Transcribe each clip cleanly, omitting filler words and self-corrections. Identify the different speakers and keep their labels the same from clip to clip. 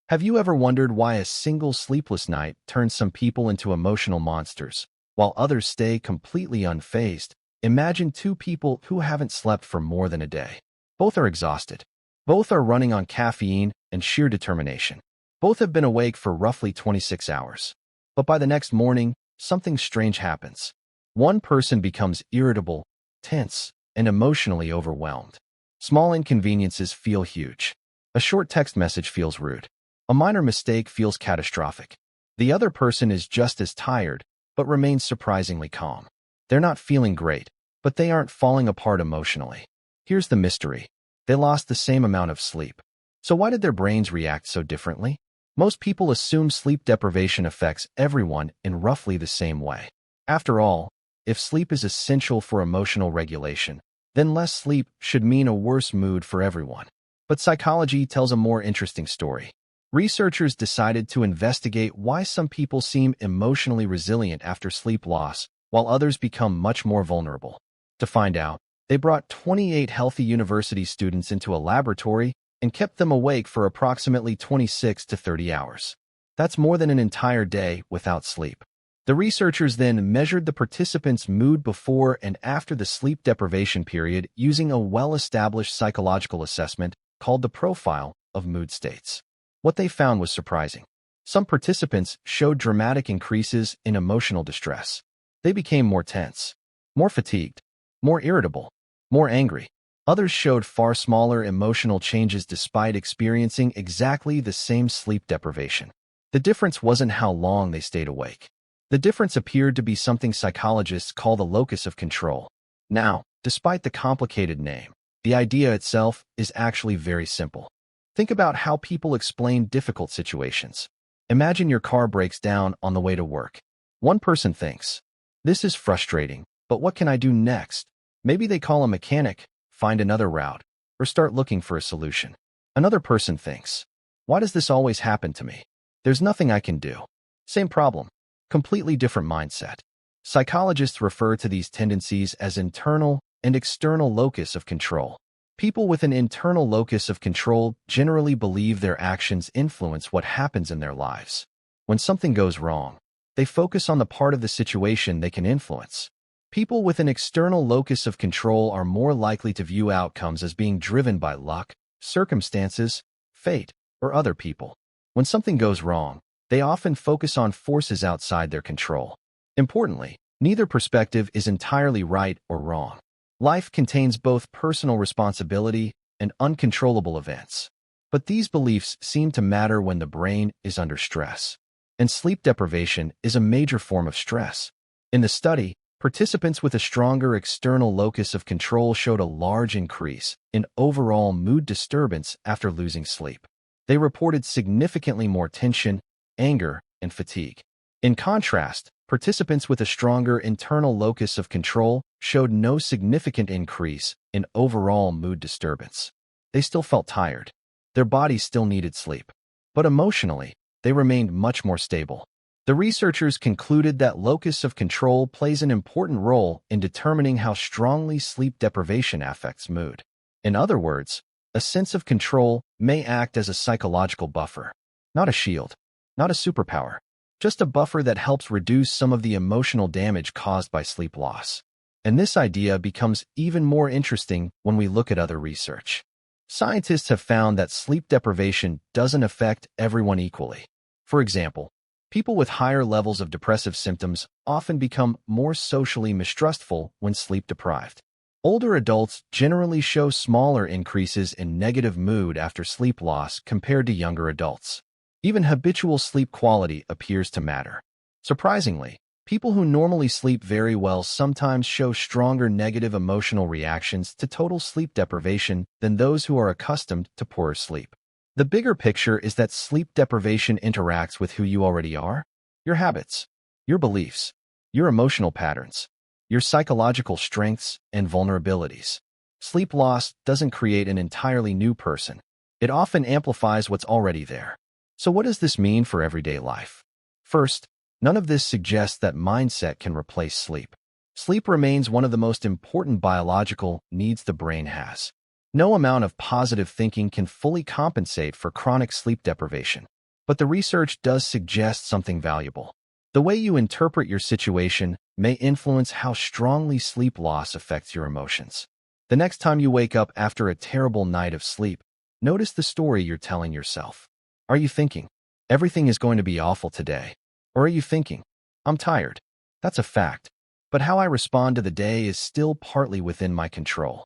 Speaker 1: Have you ever wondered why a single sleepless night turns some people into emotional monsters, while others stay completely unfazed? Imagine two people who haven't slept for more than a day. Both are exhausted. Both are running on caffeine and sheer determination. Both have been awake for roughly 26 hours. But by the next morning, something strange happens. One person becomes irritable, tense, and emotionally overwhelmed. Small inconveniences feel huge. A short text message feels rude. A minor mistake feels catastrophic. The other person is just as tired, but remains surprisingly calm. They're not feeling great, but they aren't falling apart emotionally. Here's the mystery. They lost the same amount of sleep. So why did their brains react so differently? Most people assume sleep deprivation affects everyone in roughly the same way. After all, if sleep is essential for emotional regulation, then less sleep should mean a worse mood for everyone. But psychology tells a more interesting story. Researchers decided to investigate why some people seem emotionally resilient after sleep loss, while others become much more vulnerable. To find out, they brought 28 healthy university students into a laboratory and kept them awake for approximately 26 to 30 hours. That's more than an entire day without sleep. The researchers then measured the participants' mood before and after the sleep deprivation period using a well-established psychological assessment called the profile of mood states. What they found was surprising. Some participants showed dramatic increases in emotional distress. They became more tense, more fatigued, more irritable, more angry. Others showed far smaller emotional changes despite experiencing exactly the same sleep deprivation. The difference wasn't how long they stayed awake. The difference appeared to be something psychologists call the locus of control. Now, despite the complicated name, the idea itself is actually very simple. Think about how people explain difficult situations. Imagine your car breaks down on the way to work. One person thinks, "This is frustrating, but what can I do next?" Maybe they call a mechanic, find another route, or start looking for a solution. Another person thinks, "Why does this always happen to me? There's nothing I can do." Same problem, completely different mindset. Psychologists refer to these tendencies as internal and external locus of control. People with an internal locus of control generally believe their actions influence what happens in their lives. When something goes wrong, they focus on the part of the situation they can influence. People with an external locus of control are more likely to view outcomes as being driven by luck, circumstances, fate, or other people. When something goes wrong, they often focus on forces outside their control. Importantly, neither perspective is entirely right or wrong. Life contains both personal responsibility and uncontrollable events. But these beliefs seem to matter when the brain is under stress. And sleep deprivation is a major form of stress. In the study, participants with a stronger external locus of control showed a large increase in overall mood disturbance after losing sleep. They reported significantly more tension, anger, and fatigue. In contrast, participants with a stronger internal locus of control showed no significant increase in overall mood disturbance. They still felt tired. Their bodies still needed sleep. But emotionally, they remained much more stable. The researchers concluded that locus of control plays an important role in determining how strongly sleep deprivation affects mood. In other words, a sense of control may act as a psychological buffer, not a shield, not a superpower, just a buffer that helps reduce some of the emotional damage caused by sleep loss. And this idea becomes even more interesting when we look at other research. Scientists have found that sleep deprivation doesn't affect everyone equally. For example, people with higher levels of depressive symptoms often become more socially mistrustful when sleep deprived. Older adults generally show smaller increases in negative mood after sleep loss compared to younger adults. Even habitual sleep quality appears to matter. Surprisingly, people who normally sleep very well sometimes show stronger negative emotional reactions to total sleep deprivation than those who are accustomed to poorer sleep. The bigger picture is that sleep deprivation interacts with who you already are, your habits, your beliefs, your emotional patterns, your psychological strengths and vulnerabilities. Sleep loss doesn't create an entirely new person. It often amplifies what's already there. So what does this mean for everyday life? First, none of this suggests that mindset can replace sleep. Sleep remains one of the most important biological needs the brain has. No amount of positive thinking can fully compensate for chronic sleep deprivation. But the research does suggest something valuable. The way you interpret your situation may influence how strongly sleep loss affects your emotions. The next time you wake up after a terrible night of sleep, notice the story you're telling yourself. Are you thinking, everything is going to be awful today? Or are you thinking, I'm tired? That's a fact. But how I respond to the day is still partly within my control.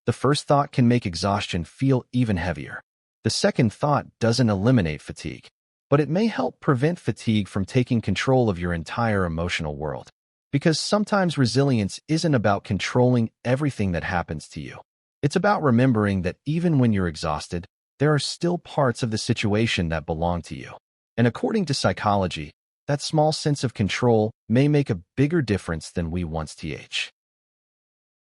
Speaker 1: The first thought can make exhaustion feel even heavier. The second thought doesn't eliminate fatigue, but it may help prevent fatigue from taking control of your entire emotional world. Because sometimes resilience isn't about controlling everything that happens to you. It's about remembering that even when you're exhausted, there are still parts of the situation that belong to you. And according to psychology, that small sense of control may make a bigger difference than we once thought.